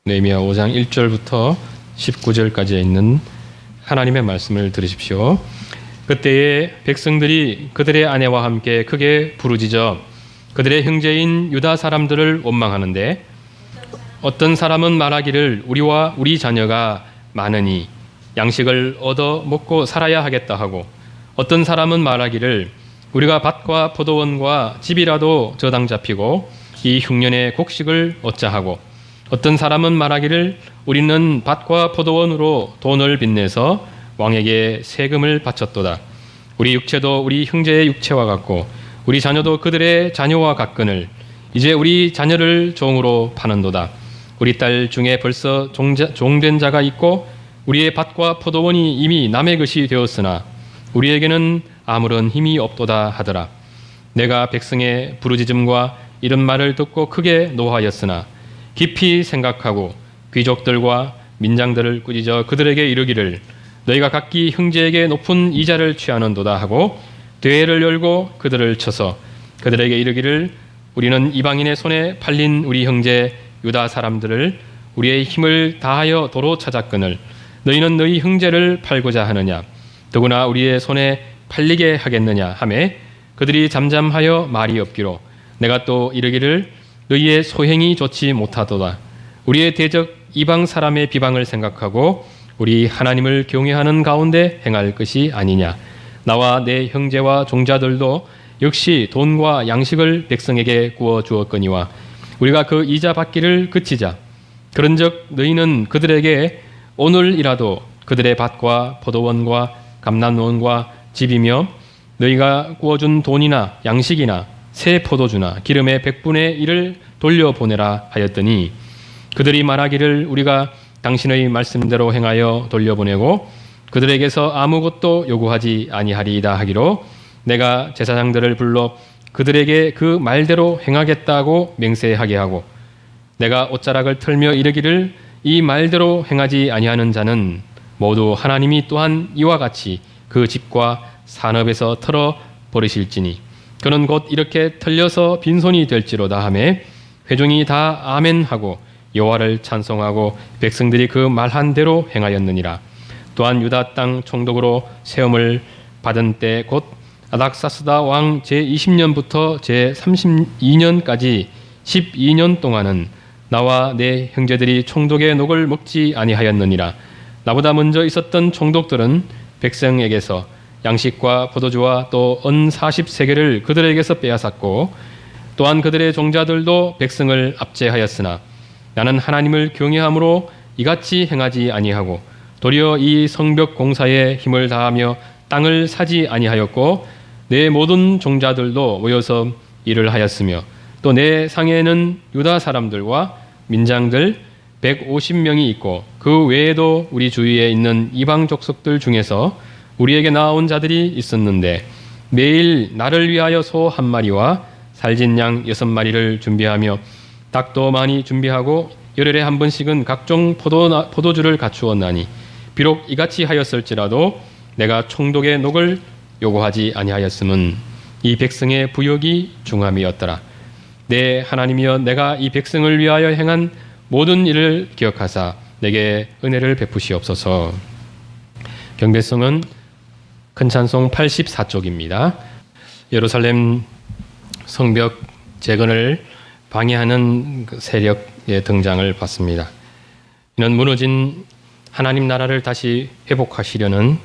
느헤미야 5장 1절부터 19절까지에 있는 하나님의 말씀을 들으십시오. 그때에 백성들이 그들의 아내와 함께 크게 부르짖어 그들의 형제인 유다 사람들을 원망하는데, 어떤 사람은 말하기를 우리와 우리 자녀가 많으니 양식을 얻어 먹고 살아야 하겠다 하고, 어떤 사람은 말하기를 우리가 밭과 포도원과 집이라도 저당 잡히고 이 흉년의 곡식을 얻자 하고, 어떤 사람은 말하기를 우리는 밭과 포도원으로 돈을 빚내서 왕에게 세금을 바쳤도다. 우리 육체도 우리 형제의 육체와 같고 우리 자녀도 그들의 자녀와 같거늘 이제 우리 자녀를 종으로 파는도다. 우리 딸 중에 벌써 종된 자가 있고 우리의 밭과 포도원이 이미 남의 것이 되었으나 우리에게는 아무런 힘이 없도다 하더라. 내가 백성의 부르짖음과 이런 말을 듣고 크게 노하였으나 깊이 생각하고 귀족들과 민장들을 꾸짖어 그들에게 이르기를 너희가 각기 형제에게 높은 이자를 취하는도다 하고 대회를 열고 그들을 쳐서 그들에게 이르기를 우리는 이방인의 손에 팔린 우리 형제 유다 사람들을 우리의 힘을 다하여 도로 찾았거늘 너희는 너희 형제를 팔고자 하느냐, 더구나 우리의 손에 팔리게 하겠느냐 하매 그들이 잠잠하여 말이 없기로 내가 또 이르기를 너희의 소행이 좋지 못하도다. 우리의 대적 이방 사람의 비방을 생각하고 우리 하나님을 경외하는 가운데 행할 것이 아니냐. 나와 내 형제와 종자들도 역시 돈과 양식을 백성에게 구워 주었거니와 우리가 그 이자 받기를 그치자. 그런즉 너희는 그들에게 오늘이라도 그들의 밭과 포도원과 감람원과 집이며 너희가 구워준 돈이나 양식이나 새 포도주나 기름의 100분의 1을 돌려보내라 하였더니 그들이 말하기를 우리가 당신의 말씀대로 행하여 돌려보내고 그들에게서 아무것도 요구하지 아니하리이다 하기로 내가 제사장들을 불러 그들에게 그 말대로 행하겠다고 맹세하게 하고 내가 옷자락을 털며 이르기를 이 말대로 행하지 아니하는 자는 모두 하나님이 또한 이와 같이 그 집과 산업에서 털어 버리실지니 그는 곧 이렇게 털려서 빈손이 될지로다 하매 회중이 다 아멘하고 여호와를 찬송하고 백성들이 그 말한 대로 행하였느니라. 또한 유다 땅 총독으로 세움을 받은 때 곧 아닥사스다 왕 제20년부터 제32년까지 12년 동안은 나와 내 형제들이 총독의 녹을 먹지 아니하였느니라. 나보다 먼저 있었던 총독들은 백성에게서 양식과 포도주와 또 은 40세겔을 그들에게서 빼앗았고 또한 그들의 종자들도 백성을 압제하였으나 나는 하나님을 경외함으로 이같이 행하지 아니하고 도리어 이 성벽 공사에 힘을 다하며 땅을 사지 아니하였고 내 모든 종자들도 모여서 일을 하였으며 또 내 상에는 유다 사람들과 민장들 150명이 있고 그 외에도 우리 주위에 있는 이방 족속들 중에서 우리에게 나온 자들이 있었는데 매일 나를 위하여 소 한 마리와 살진 양 6마리를 준비하며 닭도 많이 준비하고 열흘에 한 번씩은 각종 포도주를 갖추었나니 비록 이같이 하였을지라도 내가 총독의 녹을 요구하지 아니하였음은 이 백성의 부역이 중함이었더라. 내 하나님이여 내가 이 백성을 위하여 행한 모든 일을 기억하사 내게 은혜를 베푸시옵소서. 경배성은 큰 찬송 84쪽입니다. 예루살렘 성벽 재건을 방해하는 세력의 등장을 봤습니다. 이는 무너진 하나님 나라를 다시 회복하시려는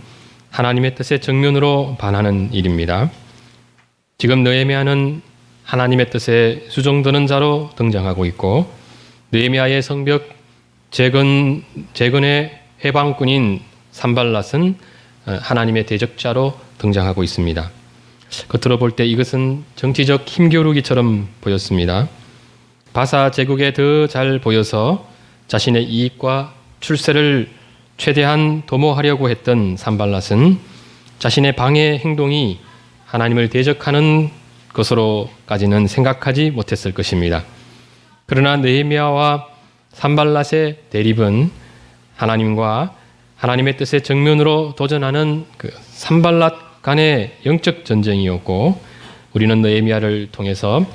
하나님의 뜻에 정면으로 반하는 일입니다. 지금 느헤미야는 하나님의 뜻에 수종드는 자로 등장하고 있고 느헤미야의 성벽 재건의 해방꾼인 산발랏은 하나님의 대적자로 등장하고 있습니다. 겉으로 볼 때 이것은 정치적 힘겨루기처럼 보였습니다. 바사 제국에 더 잘 보여서 자신의 이익과 출세를 최대한 도모하려고 했던 산발랏은 자신의 방해 행동이 하나님을 대적하는 것으로까지는 생각하지 못했을 것입니다. 그러나 느헤미야와 산발랏의 대립은 하나님과 하나님의 뜻에 정면으로 도전하는 그 산발랏 간의 영적 전쟁이었고 우리는 느헤미야를 통해서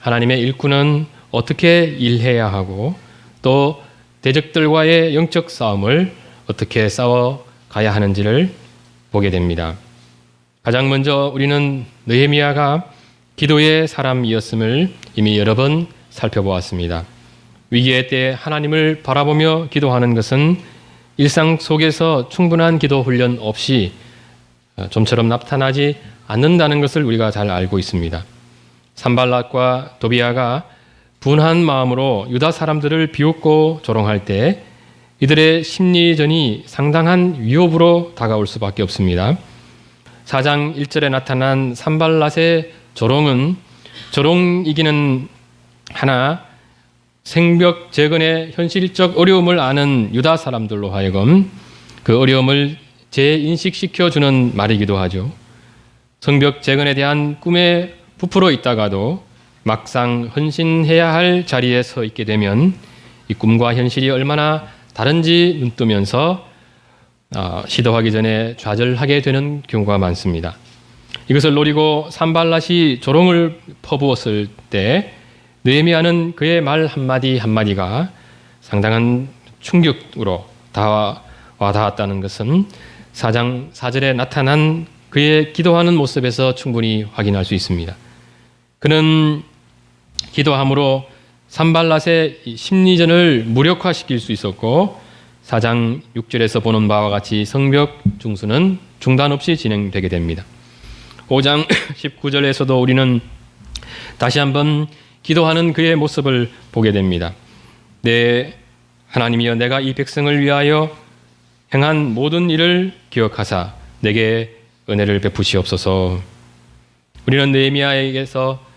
하나님의 일꾼은 어떻게 일해야 하고 또 대적들과의 영적 싸움을 어떻게 싸워 가야 하는지를 보게 됩니다. 가장 먼저 우리는 느헤미야가 기도의 사람이었음을 이미 여러 번 살펴보았습니다. 위기의 때 하나님을 바라보며 기도하는 것은 일상 속에서 충분한 기도 훈련 없이 좀처럼 나타나지 않는다는 것을 우리가 잘 알고 있습니다. 산발랏과 도비아가 분한 마음으로 유다 사람들을 비웃고 조롱할 때 이들의 심리전이 상당한 위협으로 다가올 수밖에 없습니다. 4장 1절에 나타난 산발랏의 조롱은 조롱이기는 하나 생벽 재건의 현실적 어려움을 아는 유다 사람들로 하여금 그 어려움을 재인식시켜주는 말이기도 하죠. 성벽 재건에 대한 꿈에 부풀어 있다가도 막상 헌신해야 할 자리에 서 있게 되면 이 꿈과 현실이 얼마나 다른지 눈뜨면서 시도하기 전에 좌절하게 되는 경우가 많습니다. 이것을 노리고 산발랏이 조롱을 퍼부었을 때 느헤미야는 그의 말 한마디 한마디가 상당한 충격으로 와닿았다는 것은 4장 4절에 나타난 그의 기도하는 모습에서 충분히 확인할 수 있습니다. 그는 기도함으로 산발랏의 심리전을 무력화시킬 수 있었고 4장 6절에서 보는 바와 같이 성벽 중수는 중단 없이 진행되게 됩니다. 5장 19절에서도 우리는 다시 한번 기도하는 그의 모습을 보게 됩니다. 내 하나님이여 내가 이 백성을 위하여 행한 모든 일을 기억하사 내게 은혜를 베푸시옵소서. 우리는 느헤미야에게서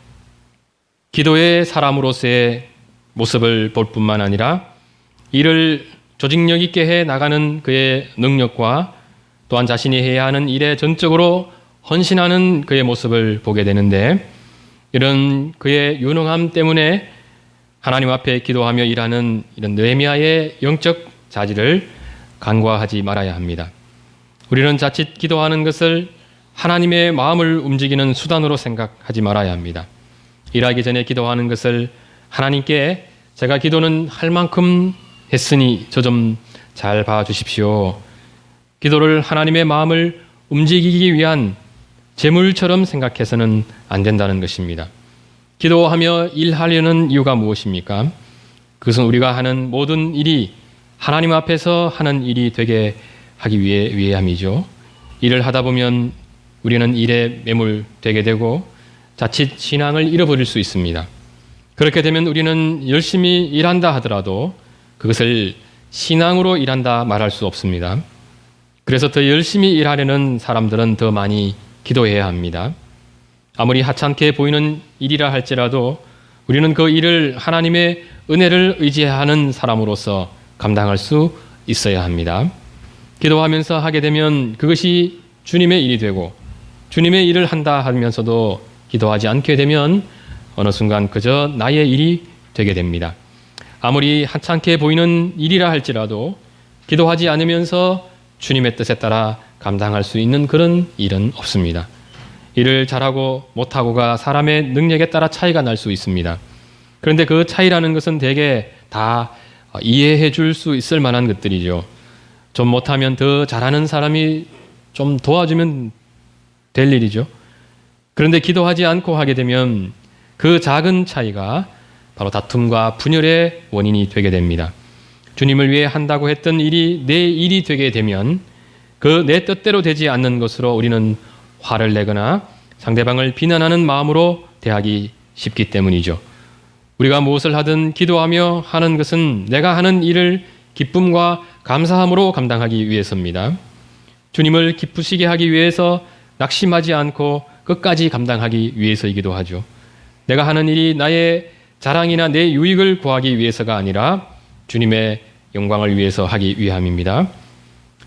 기도의 사람으로서의 모습을 볼 뿐만 아니라 이를 조직력 있게 해 나가는 그의 능력과 또한 자신이 해야 하는 일에 전적으로 헌신하는 그의 모습을 보게 되는데 이런 그의 유능함 때문에 하나님 앞에 기도하며 일하는 이런 느헤미야의 영적 자질을 간과하지 말아야 합니다. 우리는 자칫 기도하는 것을 하나님의 마음을 움직이는 수단으로 생각하지 말아야 합니다. 일하기 전에 기도하는 것을 하나님께 제가 기도는 할 만큼 했으니 저 좀 잘 봐주십시오. 기도를 하나님의 마음을 움직이기 위한 재물처럼 생각해서는 안 된다는 것입니다. 기도하며 일하려는 이유가 무엇입니까? 그것은 우리가 하는 모든 일이 하나님 앞에서 하는 일이 되게 하기 위함이죠. 일을 하다 보면 우리는 일에 매몰되게 되고 자칫 신앙을 잃어버릴 수 있습니다. 그렇게 되면 우리는 열심히 일한다 하더라도 그것을 신앙으로 일한다 말할 수 없습니다. 그래서 더 열심히 일하려는 사람들은 더 많이 기도해야 합니다. 아무리 하찮게 보이는 일이라 할지라도 우리는 그 일을 하나님의 은혜를 의지하는 사람으로서 감당할 수 있어야 합니다. 기도하면서 하게 되면 그것이 주님의 일이 되고 주님의 일을 한다 하면서도 기도하지 않게 되면 어느 순간 그저 나의 일이 되게 됩니다. 아무리 하찮게 보이는 일이라 할지라도 기도하지 않으면서 주님의 뜻에 따라 감당할 수 있는 그런 일은 없습니다. 일을 잘하고 못하고가 사람의 능력에 따라 차이가 날 수 있습니다. 그런데 그 차이라는 것은 대개 다 이해해 줄 수 있을 만한 것들이죠. 좀 못하면 더 잘하는 사람이 좀 도와주면 될 일이죠. 그런데 기도하지 않고 하게 되면 그 작은 차이가 바로 다툼과 분열의 원인이 되게 됩니다. 주님을 위해 한다고 했던 일이 내 일이 되게 되면 그 내 뜻대로 되지 않는 것으로 우리는 화를 내거나 상대방을 비난하는 마음으로 대하기 쉽기 때문이죠. 우리가 무엇을 하든 기도하며 하는 것은 내가 하는 일을 기쁨과 감사함으로 감당하기 위해서입니다. 주님을 기쁘시게 하기 위해서 낙심하지 않고 끝까지 감당하기 위해서이기도 하죠. 내가 하는 일이 나의 자랑이나 내 유익을 구하기 위해서가 아니라 주님의 영광을 위해서 하기 위함입니다.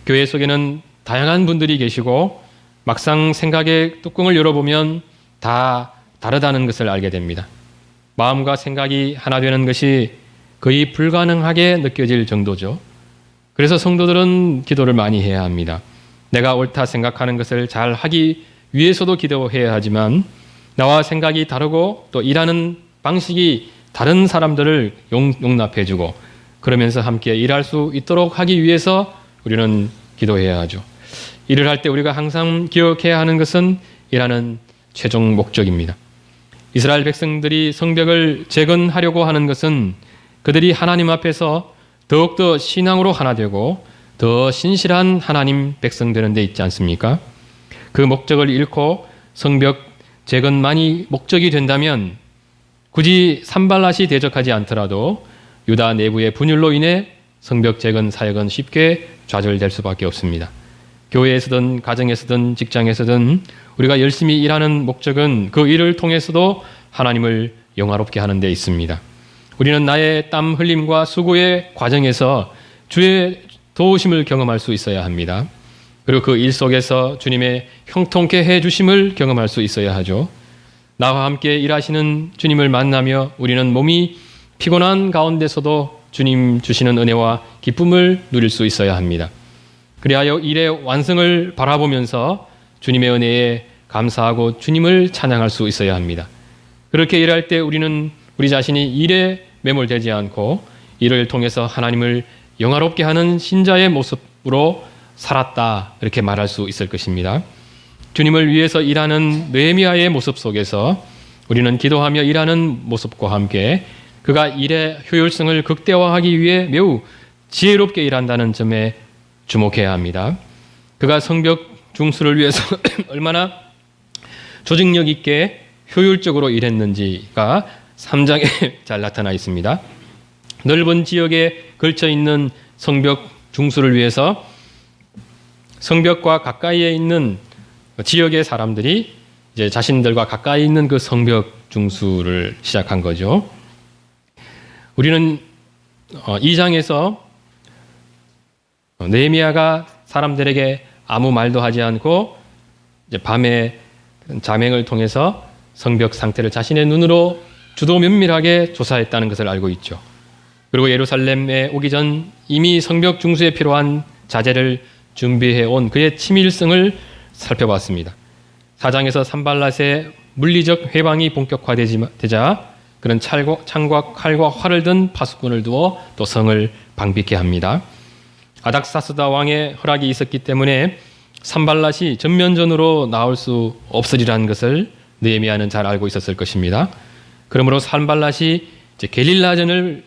교회 속에는 다양한 분들이 계시고 막상 생각의 뚜껑을 열어보면 다 다르다는 것을 알게 됩니다. 마음과 생각이 하나 되는 것이 거의 불가능하게 느껴질 정도죠. 그래서 성도들은 기도를 많이 해야 합니다. 내가 옳다 생각하는 것을 잘 하기 위해서도 기도해야 하지만 나와 생각이 다르고 또 일하는 방식이 다른 사람들을 용납해주고 그러면서 함께 일할 수 있도록 하기 위해서 우리는 기도해야 하죠. 일을 할 때 우리가 항상 기억해야 하는 것은 일하는 최종 목적입니다. 이스라엘 백성들이 성벽을 재건하려고 하는 것은 그들이 하나님 앞에서 더욱더 신앙으로 하나 되고 더 신실한 하나님 백성 되는 데 있지 않습니까? 그 목적을 잃고 성벽 재건만이 목적이 된다면 굳이 산발랏이 대적하지 않더라도 유다 내부의 분열로 인해 성벽 재건 사역은 쉽게 좌절될 수밖에 없습니다. 교회에서든 가정에서든 직장에서든 우리가 열심히 일하는 목적은 그 일을 통해서도 하나님을 영화롭게 하는 데 있습니다. 우리는 나의 땀 흘림과 수고의 과정에서 주의 도우심을 경험할 수 있어야 합니다. 그리고 그 일 속에서 주님의 형통케 해주심을 경험할 수 있어야 하죠. 나와 함께 일하시는 주님을 만나며 우리는 몸이 피곤한 가운데서도 주님 주시는 은혜와 기쁨을 누릴 수 있어야 합니다. 그리하여 일의 완성을 바라보면서 주님의 은혜에 감사하고 주님을 찬양할 수 있어야 합니다. 그렇게 일할 때 우리는 우리 자신이 일에 매몰되지 않고 이를 통해서 하나님을 영화롭게 하는 신자의 모습으로 살았다, 이렇게 말할 수 있을 것입니다. 주님을 위해서 일하는 느헤미야의 모습 속에서 우리는 기도하며 일하는 모습과 함께 그가 일의 효율성을 극대화하기 위해 매우 지혜롭게 일한다는 점에 주목해야 합니다. 그가 성벽 중수를 위해서 얼마나 조직력 있게 효율적으로 일했는지가 3장에 잘 나타나 있습니다. 넓은 지역에 걸쳐 있는 성벽 중수를 위해서 성벽과 가까이에 있는 지역의 사람들이 이제 자신들과 가까이 있는 그 성벽 중수를 시작한 거죠. 우리는 2장에서 느헤미야가 사람들에게 아무 말도 하지 않고 이제 밤에 자맹을 통해서 성벽 상태를 자신의 눈으로 주도 면밀하게 조사했다는 것을 알고 있죠. 그리고 예루살렘에 오기 전 이미 성벽 중수에 필요한 자재를 준비해 온 그의 치밀성을 살펴봤습니다. 4장에서 산발랏의 물리적 회방이 본격화되자 그런 창과 칼과 활을 든 파수꾼을 두어 또 성을 방비케 합니다. 아닥사스다 왕의 허락이 있었기 때문에 산발랏이 전면전으로 나올 수 없으리라는 것을 느헤미야는 잘 알고 있었을 것입니다. 그러므로 산발랏이 게릴라전을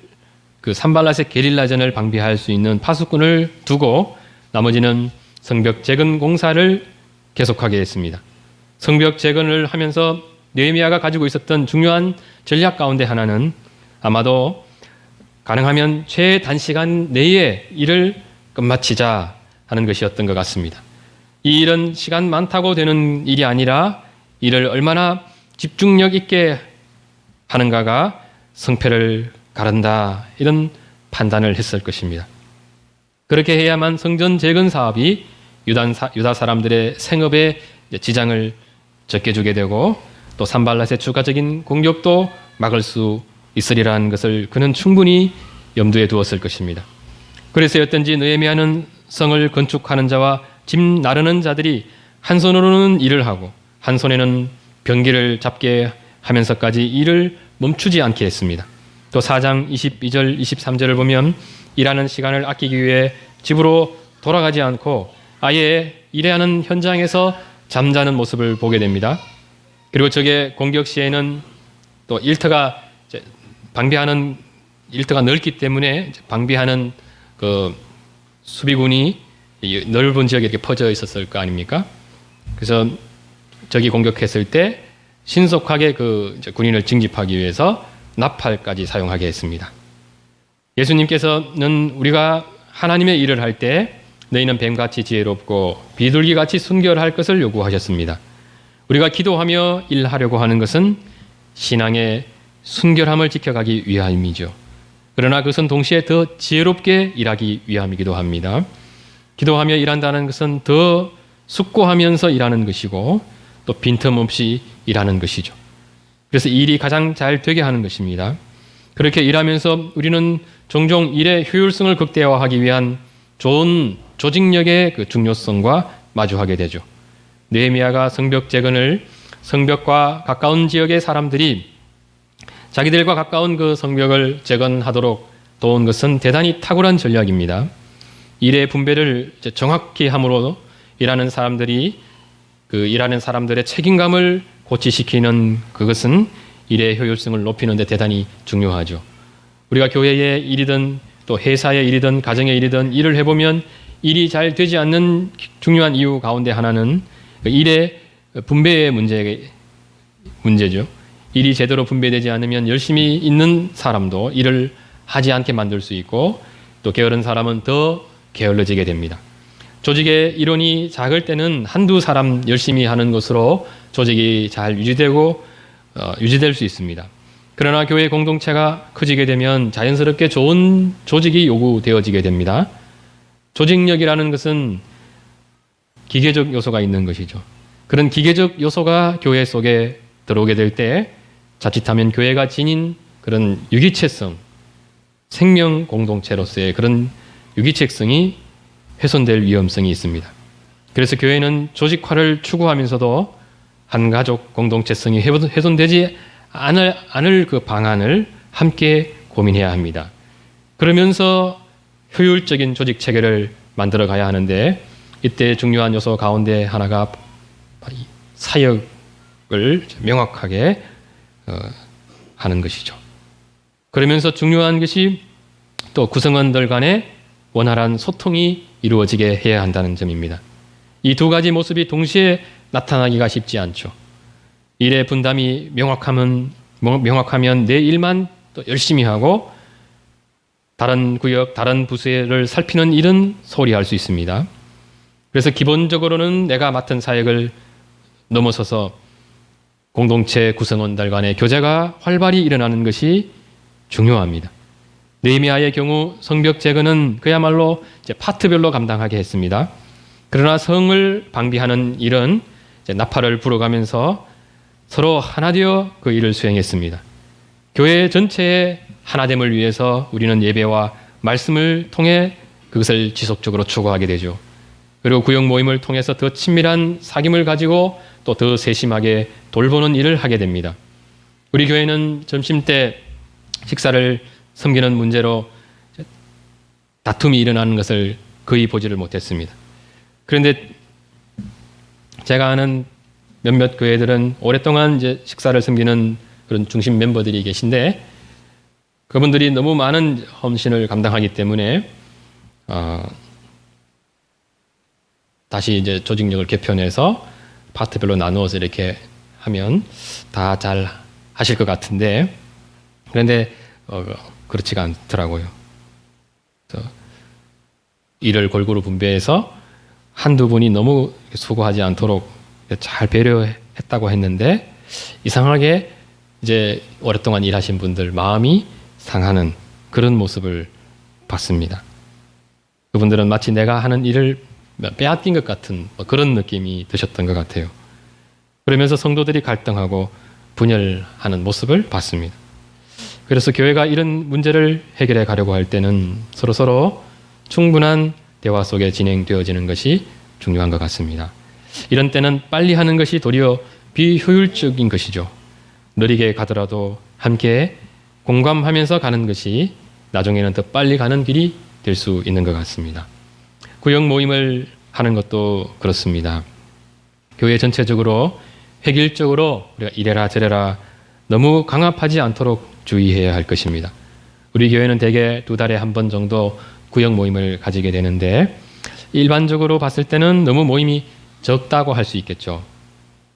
산발랏의 게릴라전을 방비할 수 있는 파수꾼을 두고 나머지는 성벽 재건 공사를 계속하게 했습니다. 성벽 재건을 하면서 느헤미야가 가지고 있었던 중요한 전략 가운데 하나는 아마도 가능하면 최단시간 내에 일을 끝마치자 하는 것이었던 것 같습니다. 이 일은 시간 많다고 되는 일이 아니라 이를 얼마나 집중력 있게 하는가가 성패를 가른다, 이런 판단을 했을 것입니다. 그렇게 해야만 성전 재건 사업이 유다 사람들의 생업에 지장을 적게 주게 되고 또 산발랏의 추가적인 공격도 막을 수 있으리라는 것을 그는 충분히 염두에 두었을 것입니다. 그래서였던지 느헤미야는 성을 건축하는 자와 집 나르는 자들이 한 손으로는 일을 하고 한 손에는 병기를 잡게 하면서까지 일을 멈추지 않게 했습니다. 또 4장 22절 23절을 보면 일하는 시간을 아끼기 위해 집으로 돌아가지 않고 아예 일하는 현장에서 잠자는 모습을 보게 됩니다. 그리고 적의 공격 시에는 또 일터가 방비하는 일터가 넓기 때문에 방비하는 그 수비군이 넓은 지역에 이렇게 퍼져 있었을 거 아닙니까? 그래서 적이 공격했을 때 신속하게 그 군인을 징집하기 위해서 나팔까지 사용하게 했습니다. 예수님께서는 우리가 하나님의 일을 할 때 너희는 뱀같이 지혜롭고 비둘기같이 순결할 것을 요구하셨습니다. 우리가 기도하며 일하려고 하는 것은 신앙의 순결함을 지켜가기 위함이죠. 그러나 그것은 동시에 더 지혜롭게 일하기 위함이기도 합니다. 기도하며 일한다는 것은 더 숙고하면서 일하는 것이고 또 빈틈없이 일하는 것이죠. 그래서 일이 가장 잘 되게 하는 것입니다. 그렇게 일하면서 우리는 종종 일의 효율성을 극대화하기 위한 좋은 조직력의 그 중요성과 마주하게 되죠. 느헤미야가 성벽 재건을 성벽과 가까운 지역의 사람들이 자기들과 가까운 그 성벽을 재건하도록 도운 것은 대단히 탁월한 전략입니다. 일의 분배를 정확히 함으로 일하는 사람들의 책임감을 고취시키는 그것은 일의 효율성을 높이는 데 대단히 중요하죠. 우리가 교회의 일이든 또 회사의 일이든 가정의 일이든 일을 해보면 일이 잘 되지 않는 중요한 이유 가운데 하나는 일의 분배의 문제죠. 일이 제대로 분배되지 않으면 열심히 있는 사람도 일을 하지 않게 만들 수 있고 또 게으른 사람은 더 게을러지게 됩니다. 조직의 일원이 작을 때는 한두 사람 열심히 하는 것으로 조직이 잘 유지될 수 있습니다. 그러나 교회 공동체가 커지게 되면 자연스럽게 좋은 조직이 요구되어지게 됩니다. 조직력이라는 것은 기계적 요소가 있는 것이죠. 그런 기계적 요소가 교회 속에 들어오게 될 때 자칫하면 교회가 지닌 그런 유기체성, 생명 공동체로서의 그런 유기체성이 훼손될 위험성이 있습니다. 그래서 교회는 조직화를 추구하면서도 한 가족 공동체성이 훼손되지 않을 그 방안을 함께 고민해야 합니다. 그러면서 효율적인 조직 체계를 만들어 가야 하는데 이때 중요한 요소 가운데 하나가 사역을 명확하게 하는 것이죠. 그러면서 중요한 것이 또 구성원들 간의 원활한 소통이 이루어지게 해야 한다는 점입니다. 이 두 가지 모습이 동시에 나타나기가 쉽지 않죠. 일의 분담이 명확하면 내 일만 또 열심히 하고 다른 구역, 다른 부서를 살피는 일은 소홀히 할 수 있습니다. 그래서 기본적으로는 내가 맡은 사역을 넘어서서 공동체 구성원들 간의 교제가 활발히 일어나는 것이 중요합니다. 느헤미야의 경우 성벽 제거는 그야말로 파트별로 감당하게 했습니다. 그러나 성을 방비하는 일은 나팔을 불어가면서 서로 하나 되어 그 일을 수행했습니다. 교회 전체의 하나됨을 위해서 우리는 예배와 말씀을 통해 그것을 지속적으로 추구하게 되죠. 그리고 구역 모임을 통해서 더 친밀한 사귐을 가지고 또 더 세심하게 돌보는 일을 하게 됩니다. 우리 교회는 점심때 식사를 섬기는 문제로 다툼이 일어나는 것을 거의 보지를 못했습니다. 그런데 제가 아는 몇몇 교회들은 오랫동안 이제 식사를 섬기는 그런 중심 멤버들이 계신데 그분들이 너무 많은 헌신을 감당하기 때문에 다시 이제 조직력을 개편해서 파트별로 나누어서 이렇게 하면 다 잘 하실 것 같은데 그런데 그렇지가 않더라고요. 일을 골고루 분배해서 한두 분이 너무 수고하지 않도록 잘 배려했다고 했는데 이상하게 이제 오랫동안 일하신 분들 마음이 상하는 그런 모습을 봤습니다. 그분들은 마치 내가 하는 일을 빼앗긴 것 같은 그런 느낌이 드셨던 것 같아요. 그러면서 성도들이 갈등하고 분열하는 모습을 봤습니다. 그래서 교회가 이런 문제를 해결해 가려고 할 때는 서로서로 충분한 대화 속에 진행되어지는 것이 중요한 것 같습니다. 이런 때는 빨리 하는 것이 도리어 비효율적인 것이죠. 느리게 가더라도 함께 공감하면서 가는 것이 나중에는 더 빨리 가는 길이 될 수 있는 것 같습니다. 구역 모임을 하는 것도 그렇습니다. 교회 전체적으로 획일적으로 우리가 이래라 저래라 너무 강압하지 않도록 주의해야 할 것입니다. 우리 교회는 대개 2달에 한 번 정도 구역 모임을 가지게 되는데 일반적으로 봤을 때는 너무 모임이 적다고 할 수 있겠죠.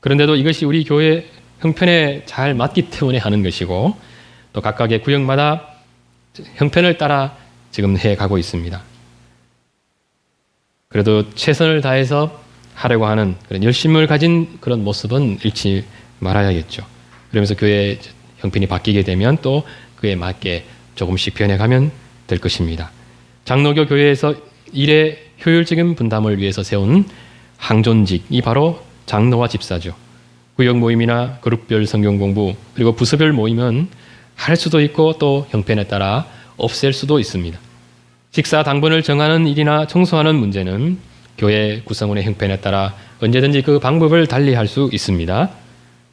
그런데도 이것이 우리 교회 형편에 잘 맞기 때문에 하는 것이고 또 각각의 구역마다 형편을 따라 지금 해가고 있습니다. 그래도 최선을 다해서 하려고 하는 그런 열심을 가진 그런 모습은 잃지 말아야겠죠. 그러면서 교회의 형편이 바뀌게 되면 또 그에 맞게 조금씩 변해가면 될 것입니다. 장로교 교회에서 일의 효율적인 분담을 위해서 세운 항존직이 바로 장로와 집사죠. 구역 모임이나 그룹별 성경 공부 그리고 부서별 모임은 할 수도 있고 또 형편에 따라 없앨 수도 있습니다. 식사 당번을 정하는 일이나 청소하는 문제는 교회 구성원의 형편에 따라 언제든지 그 방법을 달리할 수 있습니다.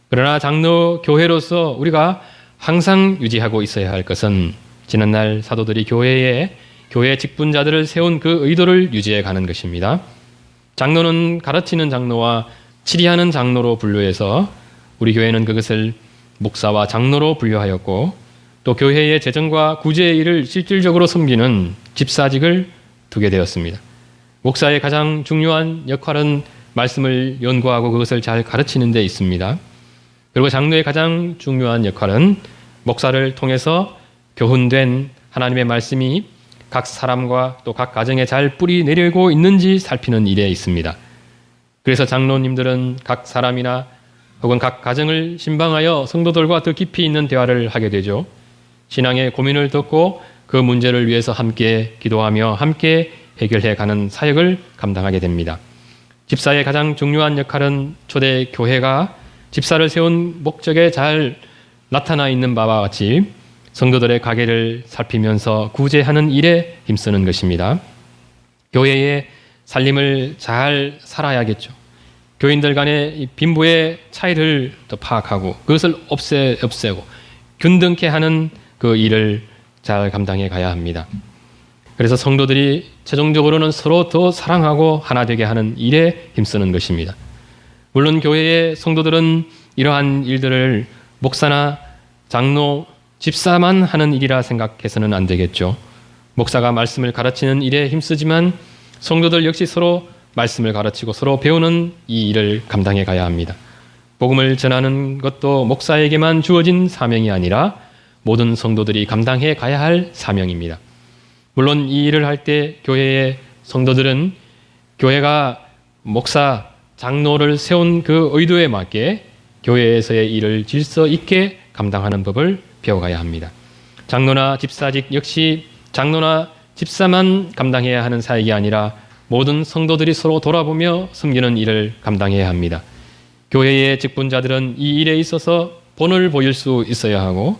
그러나 장로 교회로서 우리가 항상 유지하고 있어야 할 것은 지난날 사도들이 교회 직분자들을 세운 그 의도를 유지해 가는 것입니다. 장로는 가르치는 장로와 치리하는 장로로 분류해서 우리 교회는 그것을 목사와 장로로 분류하였고, 또 교회의 재정과 구제의 일을 실질적으로 섬기는 집사직을 두게 되었습니다. 목사의 가장 중요한 역할은 말씀을 연구하고 그것을 잘 가르치는 데 있습니다. 그리고 장로의 가장 중요한 역할은 목사를 통해서 교훈된 하나님의 말씀이 각 사람과 또 각 가정에 잘 뿌리 내리고 있는지 살피는 일에 있습니다. 그래서 장로님들은 각 사람이나 혹은 각 가정을 신방하여 성도들과 더 깊이 있는 대화를 하게 되죠. 신앙의 고민을 듣고 그 문제를 위해서 함께 기도하며 함께 해결해 가는 사역을 감당하게 됩니다. 집사의 가장 중요한 역할은 초대 교회가 집사를 세운 목적에 잘 나타나 있는 바와 같이 성도들의 가계를 살피면서 구제하는 일에 힘쓰는 것입니다. 교회의 살림을 잘 살아야겠죠. 교인들 간의 빈부의 차이를 또 파악하고 그것을 없애고 균등케 하는 그 일을 잘 감당해 가야 합니다. 그래서 성도들이 최종적으로는 서로 더 사랑하고 하나 되게 하는 일에 힘쓰는 것입니다. 물론 교회의 성도들은 이러한 일들을 목사나 장로, 집사만 하는 일이라 생각해서는 안 되겠죠. 목사가 말씀을 가르치는 일에 힘쓰지만 성도들 역시 서로 말씀을 가르치고 서로 배우는 이 일을 감당해 가야 합니다. 복음을 전하는 것도 목사에게만 주어진 사명이 아니라 모든 성도들이 감당해 가야 할 사명입니다. 물론 이 일을 할 때 교회의 성도들은 교회가 목사, 장로를 세운 그 의도에 맞게 교회에서의 일을 질서 있게 감당하는 법을 배워가야 합니다. 장로나 집사직 역시 장로나 집사만 감당해야 하는 사역이 아니라 모든 성도들이 서로 돌아보며 섬기는 일을 감당해야 합니다. 교회의 직분자들은 이 일에 있어서 본을 보일 수 있어야 하고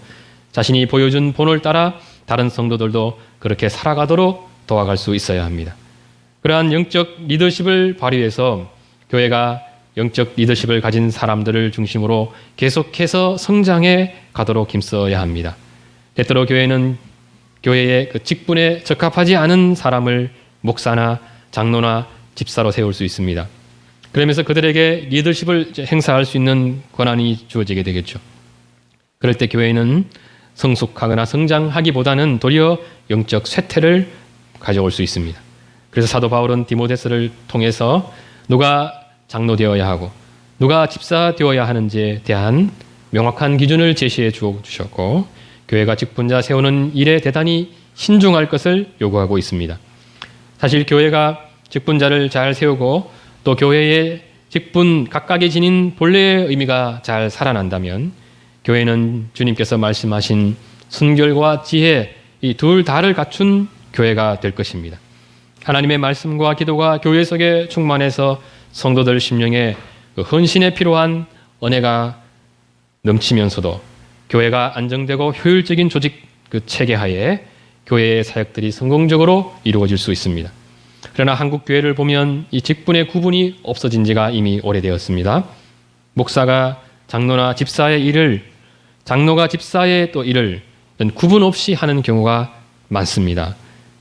자신이 보여준 본을 따라 다른 성도들도 그렇게 살아가도록 도와갈 수 있어야 합니다. 그러한 영적 리더십을 발휘해서 교회가 영적 리더십을 가진 사람들을 중심으로 계속해서 성장해 가도록 힘써야 합니다. 때때로 교회는 교회의 그 직분에 적합하지 않은 사람을 목사나 장로나 집사로 세울 수 있습니다. 그러면서 그들에게 리더십을 행사할 수 있는 권한이 주어지게 되겠죠. 그럴 때 교회는 성숙하거나 성장하기보다는 도리어 영적 쇠퇴를 가져올 수 있습니다. 그래서 사도 바울은 디모데서를 통해서 누가 장로 되어야 하고 누가 집사 되어야 하는지에 대한 명확한 기준을 제시해 주셨고 교회가 직분자 세우는 일에 대단히 신중할 것을 요구하고 있습니다. 사실 교회가 직분자를 잘 세우고 또 교회의 직분 각각이 지닌 본래의 의미가 잘 살아난다면 교회는 주님께서 말씀하신 순결과 지혜 이 둘 다를 갖춘 교회가 될 것입니다. 하나님의 말씀과 기도가 교회 속에 충만해서 성도들 심령에 그 헌신에 필요한 은혜가 넘치면서도 교회가 안정되고 효율적인 조직 그 체계하에 교회의 사역들이 성공적으로 이루어질 수 있습니다. 그러나 한국 교회를 보면 이 직분의 구분이 없어진 지가 이미 오래되었습니다. 목사가 장로나 집사의 일을 장로가 집사의 또 일을 구분 없이 하는 경우가 많습니다.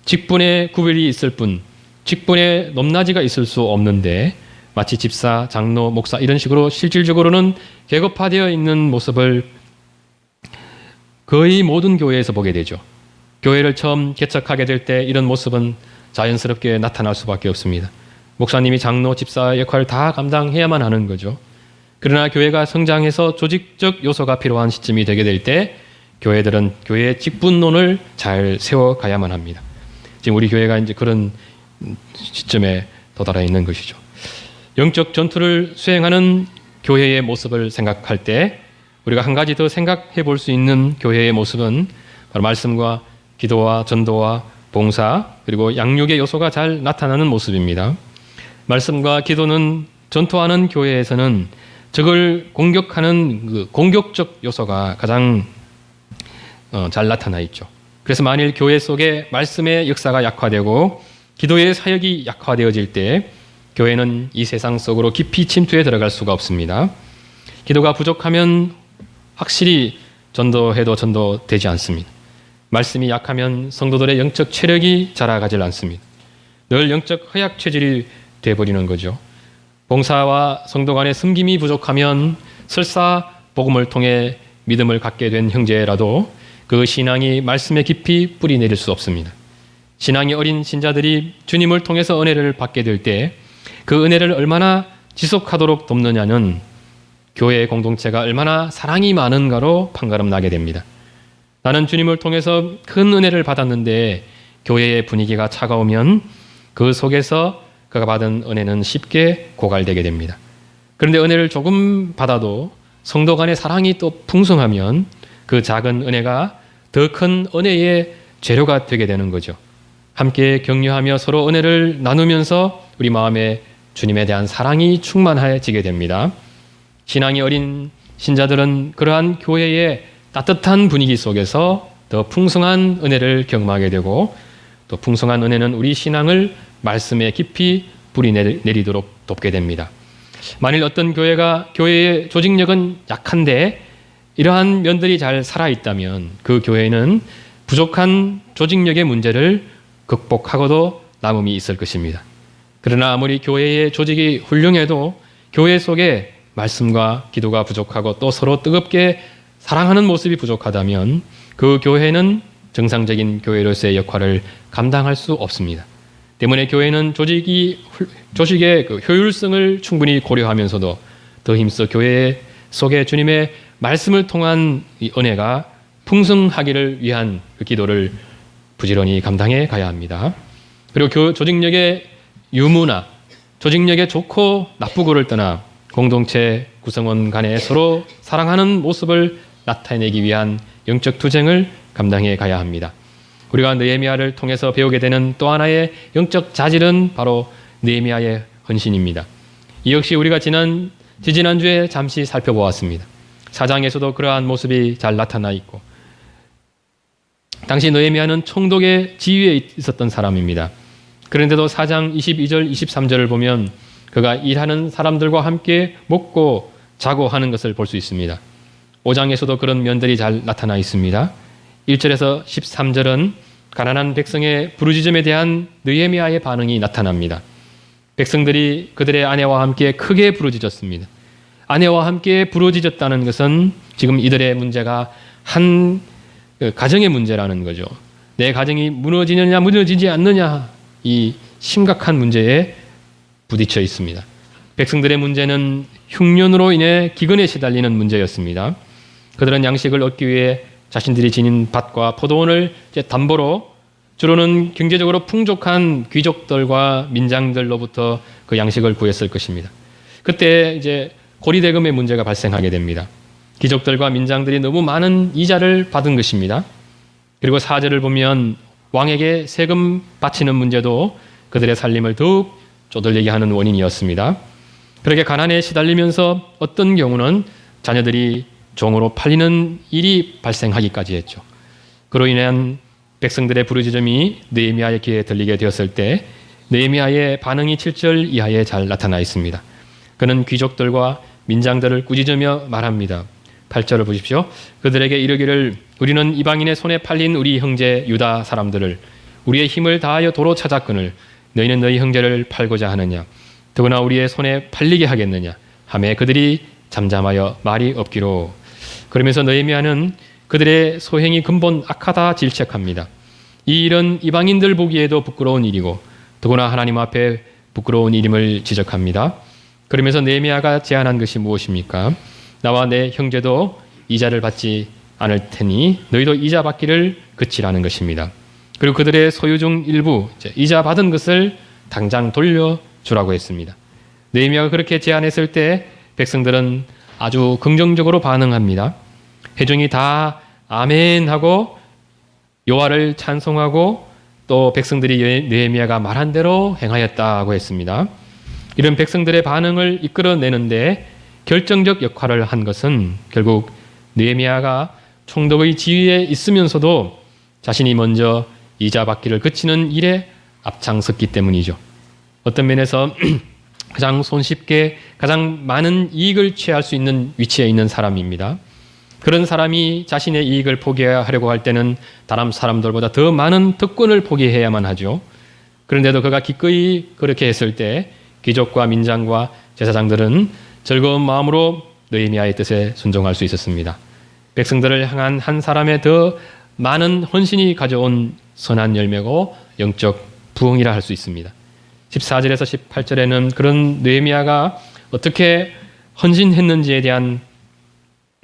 직분의 구별이 있을 뿐 직분의 높낮이가 있을 수 없는데 마치 집사, 장로, 목사 이런 식으로 실질적으로는 계급화되어 있는 모습을 거의 모든 교회에서 보게 되죠. 교회를 처음 개척하게 될 때 이런 모습은 자연스럽게 나타날 수밖에 없습니다. 목사님이 장로, 집사 역할을 다 감당해야만 하는 거죠. 그러나 교회가 성장해서 조직적 요소가 필요한 시점이 되게 될 때 교회들은 교회의 직분론을 잘 세워가야만 합니다. 지금 우리 교회가 이제 그런 시점에 도달해 있는 것이죠. 영적 전투를 수행하는 교회의 모습을 생각할 때 우리가 한 가지 더 생각해 볼 수 있는 교회의 모습은 바로 말씀과 기도와 전도와 봉사 그리고 양육의 요소가 잘 나타나는 모습입니다. 말씀과 기도는 전투하는 교회에서는 적을 공격하는 그 공격적 요소가 가장 잘 나타나 있죠. 그래서 만일 교회 속에 말씀의 역사가 약화되고 기도의 사역이 약화되어질 때 교회는 이 세상 속으로 깊이 침투해 들어갈 수가 없습니다. 기도가 부족하면 확실히 전도해도 전도되지 않습니다. 말씀이 약하면 성도들의 영적 체력이 자라가질 않습니다. 늘 영적 허약 체질이 돼버리는 거죠. 봉사와 성도 간의 섬김이 부족하면 설사 복음을 통해 믿음을 갖게 된 형제라도 그 신앙이 말씀에 깊이 뿌리 내릴 수 없습니다. 신앙이 어린 신자들이 주님을 통해서 은혜를 받게 될 때 그 은혜를 얼마나 지속하도록 돕느냐는 교회 공동체가 얼마나 사랑이 많은가로 판가름 나게 됩니다. 나는 주님을 통해서 큰 은혜를 받았는데 교회의 분위기가 차가우면 그 속에서 그가 받은 은혜는 쉽게 고갈되게 됩니다. 그런데 은혜를 조금 받아도 성도 간의 사랑이 또 풍성하면 그 작은 은혜가 더 큰 은혜의 재료가 되게 되는 거죠. 함께 격려하며 서로 은혜를 나누면서 우리 마음에 주님에 대한 사랑이 충만해지게 됩니다. 신앙이 어린 신자들은 그러한 교회의 따뜻한 분위기 속에서 더 풍성한 은혜를 경험하게 되고 또 풍성한 은혜는 우리 신앙을 말씀에 깊이 뿌리 내리도록 돕게 됩니다. 만일 어떤 교회의 조직력은 약한데 이러한 면들이 잘 살아있다면 그 교회는 부족한 조직력의 문제를 극복하고도 남음이 있을 것입니다. 그러나 아무리 교회의 조직이 훌륭해도 교회 속에 말씀과 기도가 부족하고 또 서로 뜨겁게 사랑하는 모습이 부족하다면 그 교회는 정상적인 교회로서의 역할을 감당할 수 없습니다. 때문에 교회는 조직의 그 효율성을 충분히 고려하면서도 더 힘써 교회 속에 주님의 말씀을 통한 이 은혜가 풍성하기를 위한 그 기도를 부지런히 감당해 가야 합니다. 그리고 조직력의 유무나 조직력의 좋고 나쁘고를 떠나 공동체 구성원 간에 서로 사랑하는 모습을 나타내기 위한 영적 투쟁을 감당해 가야 합니다. 우리가 느헤미야를 통해서 배우게 되는 또 하나의 영적 자질은 바로 느헤미야의 헌신입니다. 이 역시 우리가 지지난주에 잠시 살펴보았습니다. 사장에서도 그러한 모습이 잘 나타나 있고 당시 느헤미야는 총독의 지위에 있었던 사람입니다. 그런데도 4장 22절 23절을 보면 그가 일하는 사람들과 함께 먹고 자고 하는 것을 볼 수 있습니다. 5장에서도 그런 면들이 잘 나타나 있습니다. 1절에서 13절은 가난한 백성의 부르짖음에 대한 느헤미야의 반응이 나타납니다. 백성들이 그들의 아내와 함께 크게 부르짖었습니다. 아내와 함께 부르짖었다는 것은 지금 이들의 문제가 한 가정의 문제라는 거죠. 내 가정이 무너지느냐 무너지지 않느냐 이 심각한 문제에 부딪혀 있습니다. 백성들의 문제는 흉년으로 인해 기근에 시달리는 문제였습니다. 그들은 양식을 얻기 위해 자신들이 지닌 밭과 포도원을 담보로 주로는 경제적으로 풍족한 귀족들과 민장들로부터 그 양식을 구했을 것입니다. 그때 이제 고리대금의 문제가 발생하게 됩니다. 귀족들과 민장들이 너무 많은 이자를 받은 것입니다. 그리고 4절을 보면 왕에게 세금 바치는 문제도 그들의 살림을 더욱 쪼들리게 하는 원인이었습니다. 그렇게 가난에 시달리면서 어떤 경우는 자녀들이 종으로 팔리는 일이 발생하기까지 했죠. 그로 인한 백성들의 부르짖음이 느헤미야의 귀에 들리게 되었을 때 느헤미야의 반응이 7절 이하에 잘 나타나 있습니다. 그는 귀족들과 민장들을 꾸짖으며 말합니다. 8절을 보십시오. 그들에게 이르기를 우리는 이방인의 손에 팔린 우리 형제 유다 사람들을 우리의 힘을 다하여 도로 찾았거늘 너희는 너희 형제를 팔고자 하느냐 더구나 우리의 손에 팔리게 하겠느냐 하매 그들이 잠잠하여 말이 없기로. 그러면서 느헤미야는 그들의 소행이 근본 악하다 질책합니다. 이 일은 이방인들 보기에도 부끄러운 일이고 더구나 하나님 앞에 부끄러운 일임을 지적합니다. 그러면서 느헤미야가 제안한 것이 무엇입니까? 나와 내 형제도 이자를 받지 않을 테니 너희도 이자 받기를 그치라는 것입니다. 그리고 그들의 소유 중 일부 이자 받은 것을 당장 돌려주라고 했습니다. 느헤미야가 그렇게 제안했을 때 백성들은 아주 긍정적으로 반응합니다. 회중이 다 아멘하고 여호와를 찬송하고 또 백성들이 느헤미야가 말한 대로 행하였다고 했습니다. 이런 백성들의 반응을 이끌어내는데 결정적 역할을 한 것은 결국 느헤미야가 총독의 지위에 있으면서도 자신이 먼저 이자 받기를 그치는 일에 앞장섰기 때문이죠. 어떤 면에서 가장 손쉽게 가장 많은 이익을 취할 수 있는 위치에 있는 사람입니다. 그런 사람이 자신의 이익을 포기하려고 할 때는 다른 사람들보다 더 많은 특권을 포기해야만 하죠. 그런데도 그가 기꺼이 그렇게 했을 때 귀족과 민장과 제사장들은 즐거운 마음으로 느헤미야의 뜻에 순종할 수 있었습니다. 백성들을 향한 한 사람의 더 많은 헌신이 가져온 선한 열매고 영적 부흥이라 할 수 있습니다. 14절에서 18절에는 그런 느헤미야가 어떻게 헌신했는지에 대한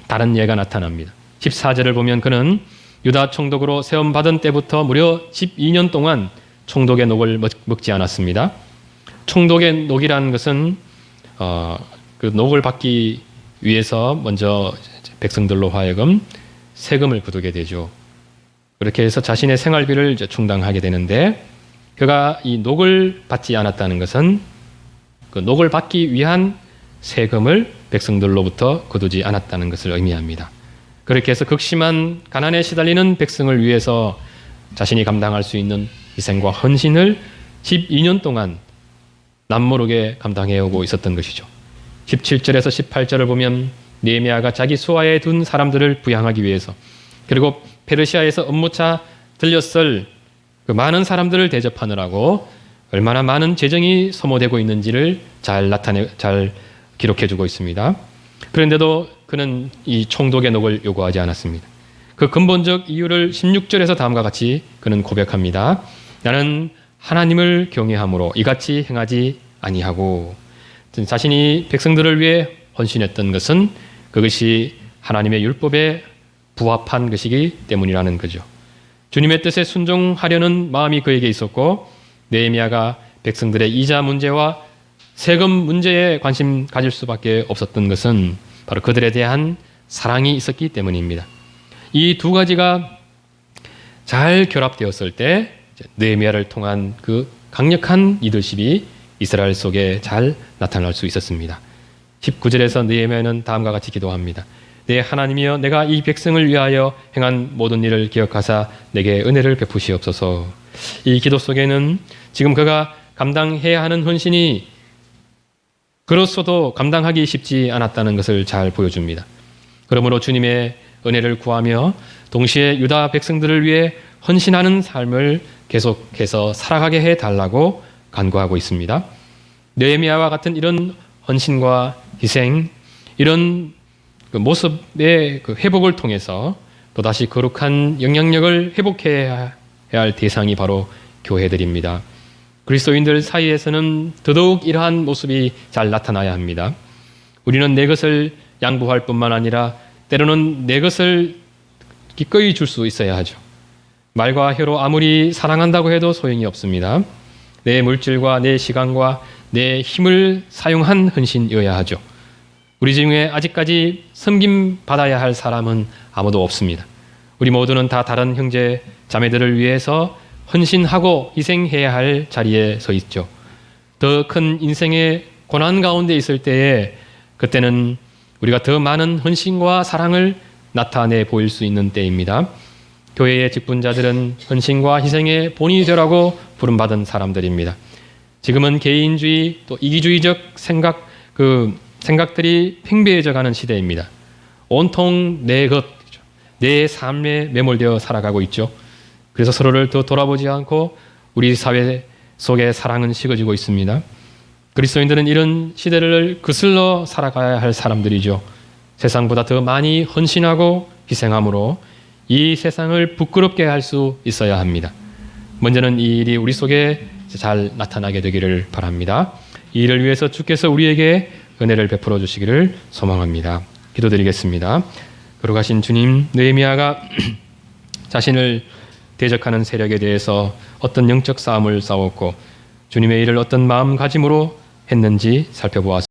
다른 예가 나타납니다. 14절을 보면 그는 유다 총독으로 세움받은 때부터 무려 12년 동안 총독의 녹을 먹지 않았습니다. 총독의 녹이라는 것은 그 녹을 받기 위해서 먼저 백성들로 하여금 세금을 거두게 되죠. 그렇게 해서 자신의 생활비를 충당하게 되는데 그가 이 녹을 받지 않았다는 것은 그 녹을 받기 위한 세금을 백성들로부터 거두지 않았다는 것을 의미합니다. 그렇게 해서 극심한 가난에 시달리는 백성을 위해서 자신이 감당할 수 있는 희생과 헌신을 12년 동안 남모르게 감당해오고 있었던 것이죠. 17절에서 18절을 보면 느헤미야가 자기 수하에 둔 사람들을 부양하기 위해서 그리고 페르시아에서 업무차 들렸을 그 많은 사람들을 대접하느라고 얼마나 많은 재정이 소모되고 있는지를 잘 기록해주고 있습니다. 그런데도 그는 이 총독의 녹을 요구하지 않았습니다. 그 근본적 이유를 16절에서 다음과 같이 그는 고백합니다. 나는 하나님을 경외함으로 이같이 행하지 아니하고, 자신이 백성들을 위해 헌신했던 것은 그것이 하나님의 율법에 부합한 것이기 때문이라는 거죠. 주님의 뜻에 순종하려는 마음이 그에게 있었고 느헤미야가 백성들의 이자 문제와 세금 문제에 관심 가질 수밖에 없었던 것은 바로 그들에 대한 사랑이 있었기 때문입니다. 이 두 가지가 잘 결합되었을 때 느헤미야를 통한 그 강력한 리더십이 이스라엘 속에 잘 나타날 수 있었습니다. 19절에서 느헤미야는 다음과 같이 기도합니다. 내 하나님이여, 내가 이 백성을 위하여 행한 모든 일을 기억하사 내게 은혜를 베푸시옵소서. 이 기도 속에는 지금 그가 감당해야 하는 헌신이 그로서도 감당하기 쉽지 않았다는 것을 잘 보여줍니다. 그러므로 주님의 은혜를 구하며 동시에 유다 백성들을 위해 헌신하는 삶을 계속해서 살아가게 해달라고 간구하고 있습니다. 느헤미야와 같은 이런 헌신과 희생, 이런 그 모습의 그 회복을 통해서 또다시 거룩한 영향력을 회복해야 할 대상이 바로 교회들입니다. 그리스도인들 사이에서는 더더욱 이러한 모습이 잘 나타나야 합니다. 우리는 내 것을 양보할 뿐만 아니라 때로는 내 것을 기꺼이 줄 수 있어야 하죠. 말과 혀로 아무리 사랑한다고 해도 소용이 없습니다. 내 물질과 내 시간과 내 힘을 사용한 헌신이어야 하죠. 우리 중에 아직까지 섬김 받아야 할 사람은 아무도 없습니다. 우리 모두는 다 다른 형제 자매들을 위해서 헌신하고 희생해야 할 자리에 서 있죠. 더 큰 인생의 고난 가운데 있을 때에 그때는 우리가 더 많은 헌신과 사랑을 나타내 보일 수 있는 때입니다. 교회의 직분자들은 헌신과 희생의 본이 되라고 부름받은 사람들입니다. 지금은 개인주의 또 이기주의적 생각들이 팽배해져 가는 시대입니다. 온통 내 것, 내 삶에 매몰되어 살아가고 있죠. 그래서 서로를 더 돌아보지 않고 우리 사회 속에 사랑은 식어지고 있습니다. 그리스도인들은 이런 시대를 거슬러 살아가야 할 사람들이죠. 세상보다 더 많이 헌신하고 희생함으로 이 세상을 부끄럽게 할 수 있어야 합니다. 먼저는 이 일이 우리 속에 잘 나타나게 되기를 바랍니다. 이 일을 위해서 주께서 우리에게 은혜를 베풀어 주시기를 소망합니다. 기도드리겠습니다. 거룩하신 주님, 느헤미야가 자신을 대적하는 세력에 대해서 어떤 영적 싸움을 싸웠고 주님의 일을 어떤 마음가짐으로 했는지 살펴보았습니다.